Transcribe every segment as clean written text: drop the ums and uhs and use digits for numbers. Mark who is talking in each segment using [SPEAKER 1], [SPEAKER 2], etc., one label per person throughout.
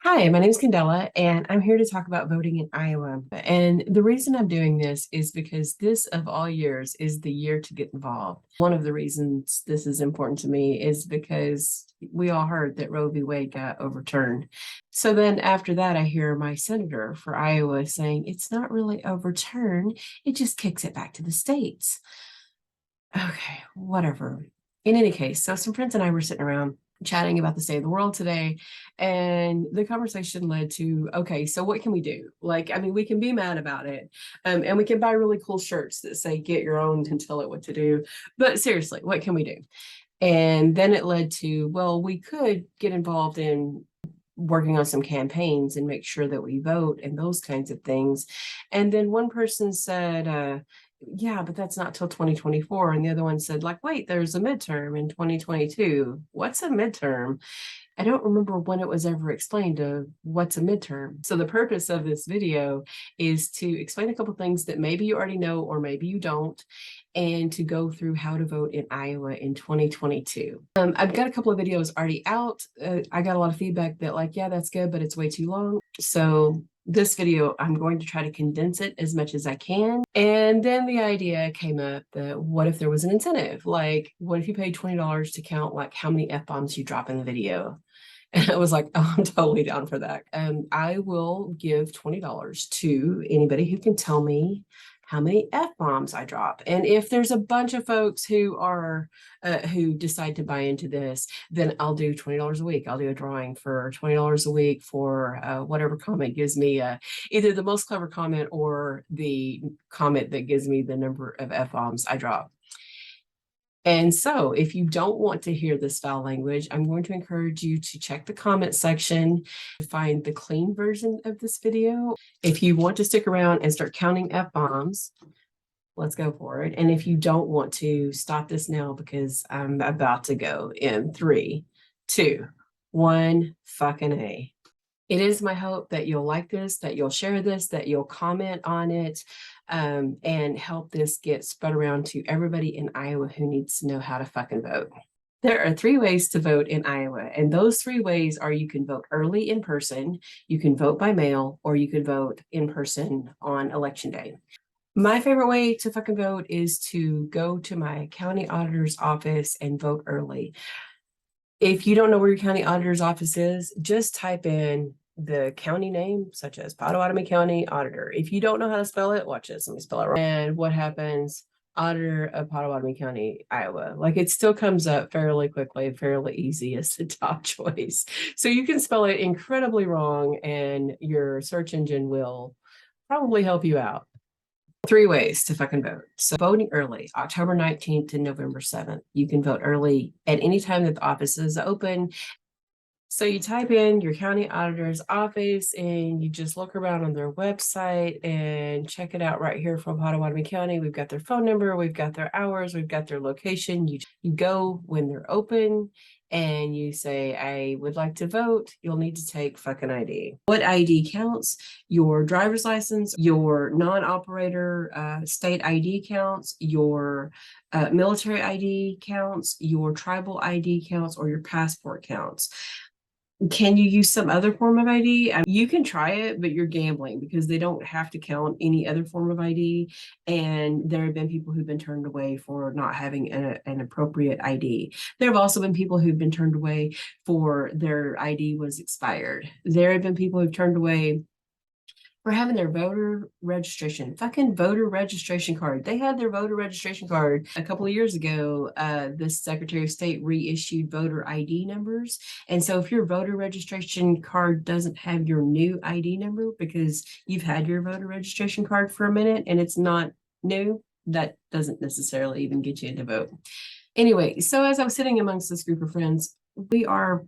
[SPEAKER 1] Hi, my name is Candella, and I'm here to talk about voting in Iowa. And the reason I'm doing this is because this, of all years, is the year to get involved. One of the reasons this is important to me is because we all heard that Roe v. Wade got overturned. So then after that, I hear my senator for Iowa saying it's not really overturned, it just kicks it back to the states. Okay, whatever. In any case, so some friends and I were sitting around chatting about the state of the world today, and the conversation led to, okay, so what can we do? Like, I mean, we can be mad about it, and we can buy really cool shirts that say "Get your own" and tell it what to do. But seriously, what can we do? And then it led to, well, we could get involved in working on some campaigns and make sure that we vote and those kinds of things. And then one person said, yeah, but that's not till 2024. And the other one said, like, wait, there's a midterm in 2022. What's a midterm? I don't remember when it was ever explained of what's a midterm. So the purpose of this video is to explain a couple things that maybe you already know or maybe you don't, and to go through how to vote in Iowa in 2022. I've got a couple of videos already out. I got a lot of feedback that like, yeah, that's good, but it's way too long. So this video, I'm going to try to condense it as much as I can. And then the idea came up that what if there was an incentive? Like, what if you paid $20 to count like how many F-bombs you drop in the video? And I was like, oh, I'm totally down for that. I will give $20 to anybody who can tell me how many F-bombs I drop. And if there's a bunch of folks who are who decide to buy into this, then I'll do $20 a week. I'll do a drawing for $20 a week for whatever comment gives me either the most clever comment or the comment that gives me the number of F-bombs I drop. And so if you don't want to hear this foul language, I'm going to encourage you to check the comment section to find the clean version of this video. If you want to stick around and start counting F-bombs, let's go for it. And if you don't want to, stop this now because I'm about to go in 3, 2, 1, fucking A. It is my hope that you'll like this, that you'll share this, that you'll comment on it, and help this get spread around to everybody in Iowa who needs to know how to fucking vote. There are 3 ways to vote in Iowa, and those 3 ways are you can vote early in person, you can vote by mail, or you can vote in person on election day. My favorite way to fucking vote is to go to my county auditor's office and vote early. If you don't know where your county auditor's office is, just type in the county name, such as Pottawatomie County Auditor. If you don't know how to spell it, watch this. Let me spell it right. And what happens? Auditor of Pottawatomie County, Iowa. Like it still comes up fairly quickly, fairly easy as the top choice. So you can spell it incredibly wrong and your search engine will probably help you out. 3 ways to fucking vote. So voting early, October 19th to November 7th. You can vote early at any time that the office is open. So you type in your county auditor's office and you just look around on their website and check it out right here from Pottawatomie County. We've got their phone number, we've got their hours, we've got their location. You go when they're open and you say, I would like to vote. You'll need to take fucking ID. What ID counts? Your driver's license, your non-operator state ID counts, your military ID counts, your tribal ID counts, or your passport counts. Can you use some other form of ID? You can try it, but you're gambling because they don't have to count any other form of ID. And there have been people who've been turned away for not having an appropriate ID. There have also been people who've been turned away for their ID was expired. There have been people who've turned away for having their voter registration, fucking voter registration card. They had their voter registration card a couple of years ago. The Secretary of State reissued voter ID numbers. And so if your voter registration card doesn't have your new ID number because you've had your voter registration card for a minute and it's not new, that doesn't necessarily even get you into vote. Anyway, so as I was sitting amongst this group of friends, we are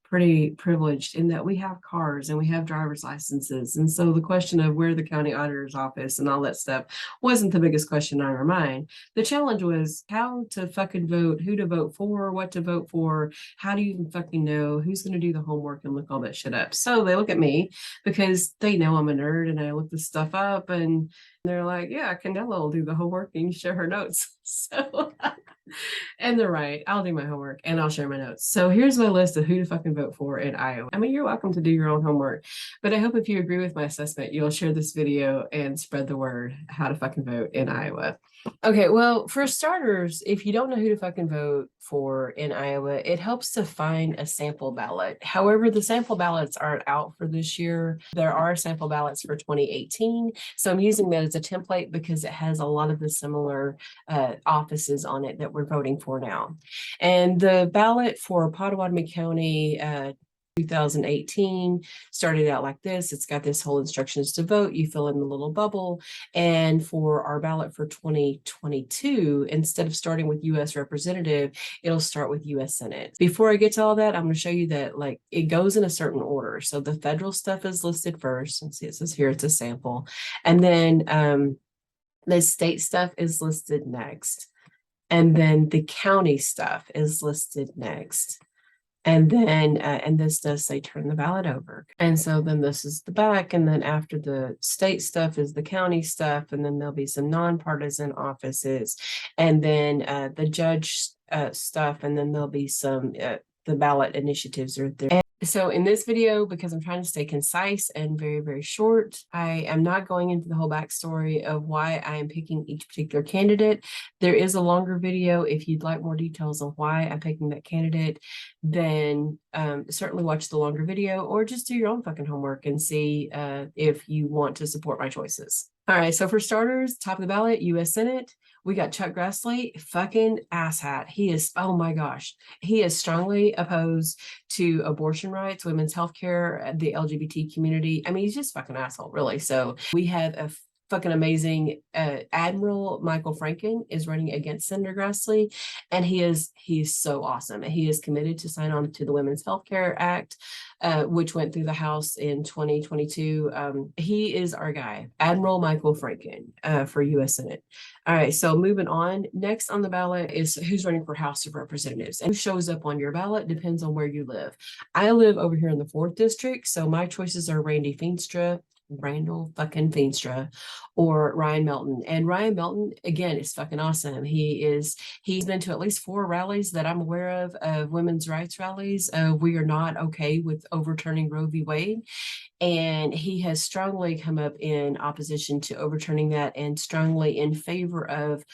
[SPEAKER 1] pretty privileged in that we have cars and we have driver's licenses. And so the question of where the county auditor's office and all that stuff wasn't the biggest question on our mind. The challenge was how to fucking vote, who to vote for, what to vote for, how do you even fucking know who's going to do the homework and look all that shit up. So they look at me because they know I'm a nerd and I look this stuff up and they're like, yeah, Candella will do the homework and share her notes. So And they're right. I'll do my homework and I'll share my notes. So here's my list of who to fucking vote for in Iowa. I mean, you're welcome to do your own homework, but I hope if you agree with my assessment, you'll share this video and spread the word how to fucking vote in Iowa. Okay, well, for starters, if you don't know who to fucking vote for in Iowa, it helps to find a sample ballot. However, the sample ballots aren't out for this year. There are sample ballots for 2018. So I'm using that as a template because it has a lot of the similar offices on it that we're voting for now. And the ballot for Pottawatomie County 2018 started out like this. It's got this whole instructions to vote. You fill in the little bubble. And for our ballot for 2022, instead of starting with U.S. Representative, it'll start with U.S. Senate. Before I get to all that, I'm going to show you that like it goes in a certain order. So the federal stuff is listed first. And see, it says here it's a sample. And then the state stuff is listed next. And then the county stuff is listed next. And then, and this does say turn the ballot over. And so then this is the back. And then after the state stuff is the county stuff. And then there'll be some nonpartisan offices. And then the judge stuff. And then there'll be some, the ballot initiatives are there. And so in this video, because I'm trying to stay concise and very, very short, I am not going into the whole backstory of why I am picking each particular candidate. There is a longer video. If you'd like more details on why I'm picking that candidate, then certainly watch the longer video or just do your own fucking homework and see if you want to support my choices. All right, so for starters, top of the ballot, U.S. Senate. We got Chuck Grassley, fucking asshat. He is, oh my gosh, he is strongly opposed to abortion rights, women's health care, the LGBT community. I mean, he's just fucking asshole, really. So we have a fucking amazing Admiral Michael Franken is running against Senator Grassley, and he's so awesome. He is committed to sign on to the Women's Health Care Act, which went through the House in 2022. He is our guy, Admiral Michael Franken for U.S. Senate. All right, so moving on. Next on the ballot is who's running for House of Representatives. And who shows up on your ballot depends on where you live. I live over here in the 4th District, so my choices are Randall fucking Feenstra or Ryan Melton. And Ryan Melton, again, is fucking awesome. He's been to at least 4 rallies that I'm aware of women's rights rallies. We are not okay with overturning Roe v. Wade. And he has strongly come up in opposition to overturning that and strongly in favor of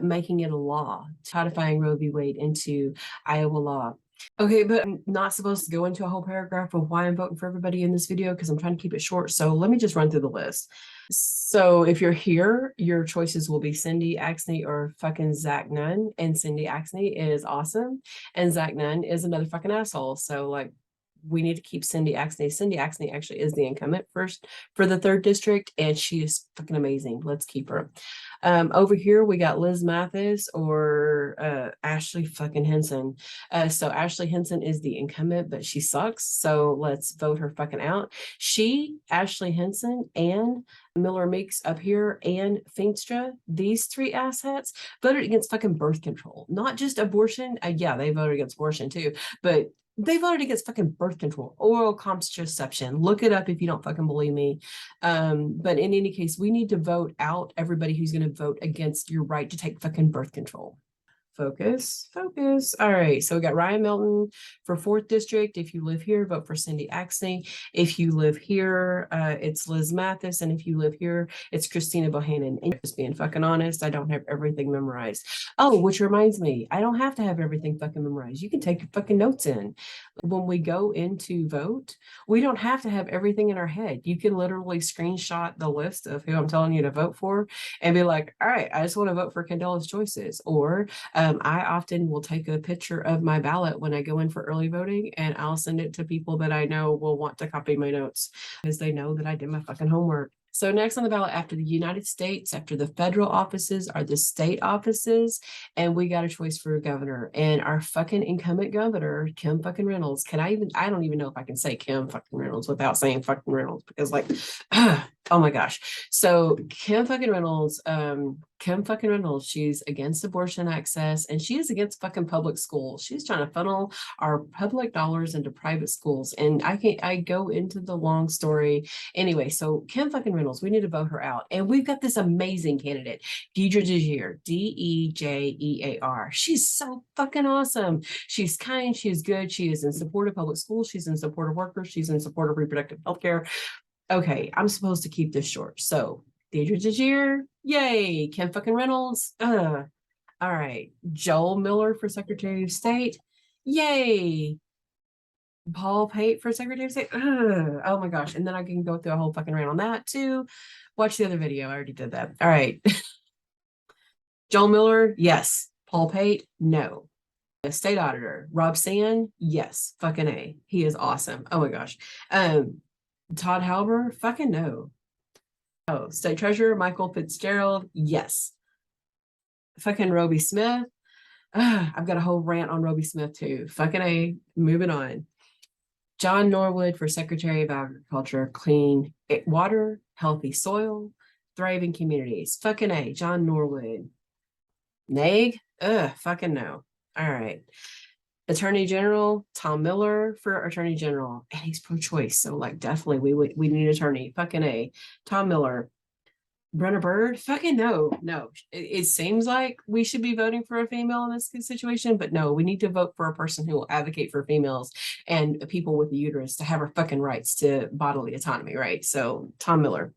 [SPEAKER 1] making it a law, codifying Roe v. Wade into Iowa law. Okay, but I'm not supposed to go into a whole paragraph of why I'm voting for everybody in this video because I'm trying to keep it short. So let me just run through the list. So if you're here, your choices will be Cindy Axne or fucking Zach Nunn. And Cindy Axne is awesome. And Zach Nunn is another fucking asshole. So like, we need to keep Cindy Axne. Cindy Axne actually is the incumbent first for the 3rd District, and she is fucking amazing. Let's keep her. Over here, we got Liz Mathis or Ashley fucking Henson. So Ashley Henson is the incumbent, but she sucks. So let's vote her fucking out. Ashley Henson, and Miller Meeks up here, and Feenstra, these 3 asshats voted against fucking birth control, not just abortion. Yeah, they voted against abortion too, but they voted against fucking birth control, oral contraception. Look it up if you don't fucking believe me. But in any case, we need to vote out everybody who's going to vote against your right to take fucking birth control. Focus. All right, so we got Ryan Melton for 4th District. If you live here, vote for Cindy Axne. If you live here, it's Liz Mathis. And if you live here, it's Christina Bohannon. And just being fucking honest, I don't have everything memorized. Oh, which reminds me, I don't have to have everything fucking memorized. You can take your fucking notes in. When we go into vote, we don't have to have everything in our head. You can literally screenshot the list of who I'm telling you to vote for and be like, all right, I just want to vote for Candella's choices. Or I often will take a picture of my ballot when I go in for early voting, and I'll send it to people that I know will want to copy my notes because they know that I did my fucking homework. So next on the ballot after the United States, after the federal offices, are the state offices, and we got a choice for a governor. And our fucking incumbent governor, Kim fucking Reynolds. I don't even know if I can say Kim fucking Reynolds without saying fucking Reynolds, because like, Oh my gosh. So Kim fucking Reynolds, she's against abortion access and she is against fucking public schools. She's trying to funnel our public dollars into private schools. And I go into the long story. Anyway, so Kim fucking Reynolds, we need to vote her out. And we've got this amazing candidate, Deidre DeJear, Dejear. She's so fucking awesome. She's kind, she's good, she is in support of public schools, she's in support of workers, she's in support of reproductive health care. Okay, I'm supposed to keep this short. So Deidre DeJear, yay. Kim fucking Reynolds, all right. Joel Miller for Secretary of State, yay. Paul Pate for Secretary of State, oh my gosh. And then I can go through a whole fucking rant on that too. Watch the other video. I already did that. All right. Joel Miller, yes. Paul Pate, no. State Auditor, Rob Sand, yes. Fucking A. He is awesome. Oh my gosh. Todd Halber, fucking no. Oh, State Treasurer Michael Fitzgerald, yes. Fucking Roby Smith. I've got a whole rant on Roby Smith too. Fucking A, moving on. John Norwood for Secretary of Agriculture, clean water, healthy soil, thriving communities. Fucking A, John Norwood. Nag, fucking no. All right. Attorney General Tom Miller for Attorney General, and he's pro-choice, so like definitely we need an attorney. Fucking A. Tom Miller. Brenna Bird, fucking no. It seems like we should be voting for a female in this situation, but no, we need to vote for a person who will advocate for females and people with the uterus to have our fucking rights to bodily autonomy, right? So Tom Miller.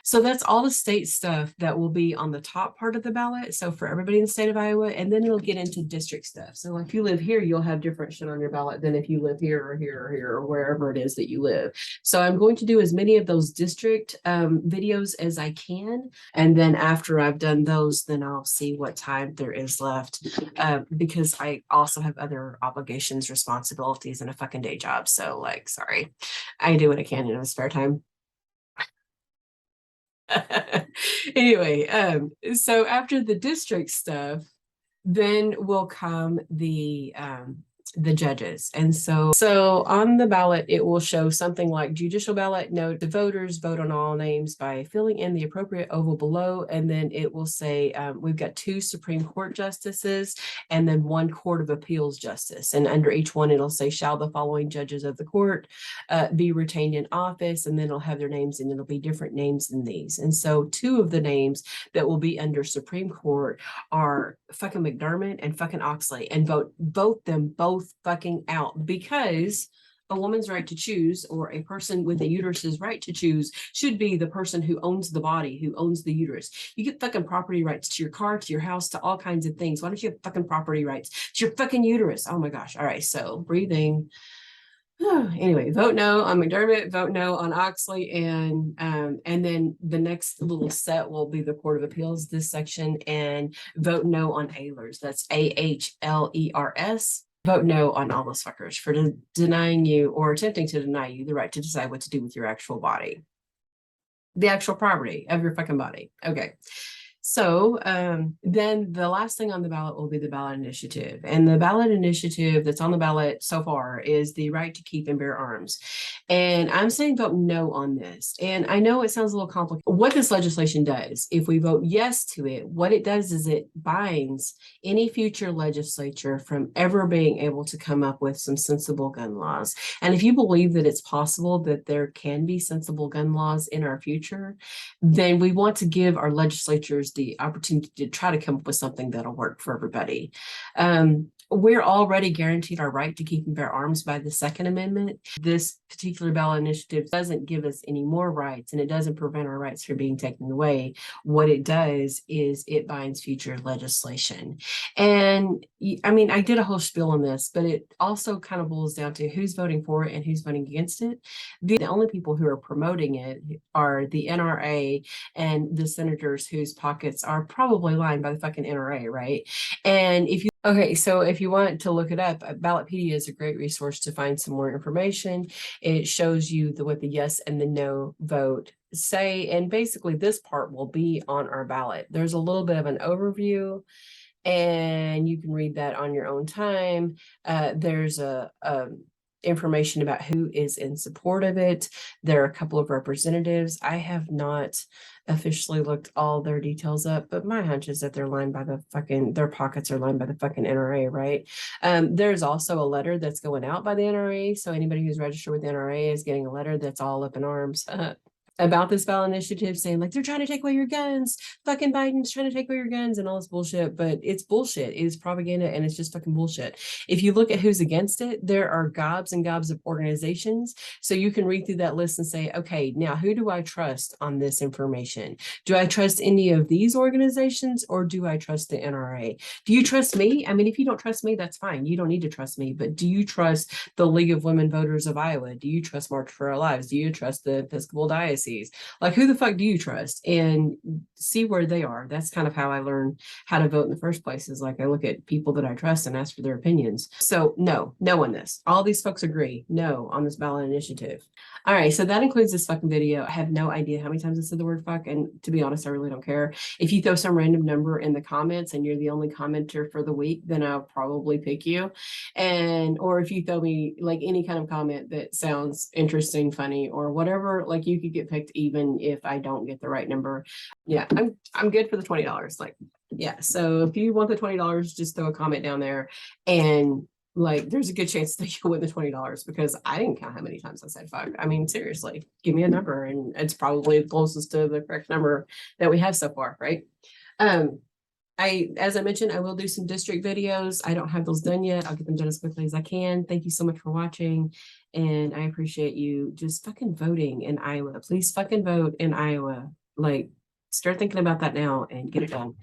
[SPEAKER 1] So that's all the state stuff that will be on the top part of the ballot. So for everybody in the state of Iowa, and then it'll get into district stuff. So if you live here, you'll have different shit on your ballot than if you live here or here or here or wherever it is that you live. So I'm going to do as many of those district videos as I can. And then after I've done those, then I'll see what time there is left because I also have other obligations, responsibilities, and a fucking day job. So like, sorry, I do what I can in my spare time. Anyway, so after the district stuff, then will come the judges. And so on the ballot, it will show something like judicial ballot. Note the voters vote on all names by filling in the appropriate oval below. And then it will say we've got 2 Supreme Court justices and then 1 Court of Appeals justice. And under each one, it'll say, shall the following judges of the court be retained in office? And then it'll have their names and it'll be different names than these. And so 2 of the names that will be under Supreme Court are fucking McDermott and fucking Oxley, and vote them both fucking out, because a woman's right to choose, or a person with a uterus's right to choose, should be the person who owns the body, who owns the uterus. You get fucking property rights to your car, to your house, to all kinds of things. Why don't you have fucking property rights to your fucking uterus? Oh my gosh. All right. So breathing. Anyway, vote no on McDermott, vote no on Oxley, and then the next little set will be the Court of Appeals, this section, and vote no on Ahlers. That's AHLERS. Vote no on all those fuckers for denying you or attempting to deny you the right to decide what to do with your actual body, the actual property of your fucking body. Okay. So then the last thing on the ballot will be the ballot initiative. And the ballot initiative that's on the ballot so far is the right to keep and bear arms. And I'm saying vote no on this. And I know it sounds a little complicated. What this legislation does, if we vote yes to it, what it does is it binds any future legislature from ever being able to come up with some sensible gun laws. And if you believe that it's possible that there can be sensible gun laws in our future, then we want to give our legislatures the opportunity to try to come up with something that'll work for everybody. We're already guaranteed our right to keep and bear arms by the Second Amendment. This particular ballot initiative doesn't give us any more rights, and it doesn't prevent our rights from being taken away. What it does is it binds future legislation. And I mean, I did a whole spiel on this, but it also kind of boils down to who's voting for it and who's voting against it. The only people who are promoting it are the NRA and the senators whose pockets are probably lined by the fucking NRA, right? And if you okay, so if you want to look it up, Ballot Pd is a great resource to find some more information. It shows you what the yes and the no vote say, and basically this part will be on our ballot. There's a little bit of an overview, and you can read that on your own time. There's information about who is in support of it. There are a couple of representatives. I have not officially looked all their details up, but my hunch is that they're lined by the fucking, their pockets are lined by the fucking NRA, right? There's also a letter that's going out by the NRA. So anybody who's registered with the NRA is getting a letter that's all up in arms about this ballot initiative, saying like they're trying to take away your guns, fucking Biden's trying to take away your guns and all this bullshit. But it's bullshit. It is propaganda and it's just fucking bullshit. If you look at who's against it, there are gobs and gobs of organizations. So you can read through that list and say, okay, now who do I trust on this information? Do I trust any of these organizations or do I trust the NRA? Do you trust me? I mean, if you don't trust me, that's fine. You don't need to trust me. But do you trust the League of Women Voters of Iowa? Do you trust March for Our Lives? Do you trust the Episcopal Diocese? Like, who the fuck do you trust? And see where they are. That's kind of how I learned how to vote in the first place, is like I look at people that I trust and ask for their opinions. So no on this. All these folks agree no on this ballot initiative. All right, so that includes this fucking video. I have no idea how many times I said the word fuck, and to be honest, I really don't care. If you throw some random number in the comments and you're the only commenter for the week, then I'll probably pick you. And or if you throw me like any kind of comment that sounds interesting, funny, or whatever, like you could get picked even if I don't get the right number. Yeah, I'm good for the $20. Like, yeah. So if you want the $20, just throw a comment down there, and like there's a good chance that you'll win the $20 because I didn't count how many times I said fuck. I mean, seriously, give me a number, and it's probably the closest to the correct number that we have so far, right? As I mentioned, I will do some district videos. I don't have those done yet. I'll get them done as quickly as I can. Thank you so much for watching. And I appreciate you just fucking voting in Iowa. Please fucking vote in Iowa. Like, start thinking about that now and get it done.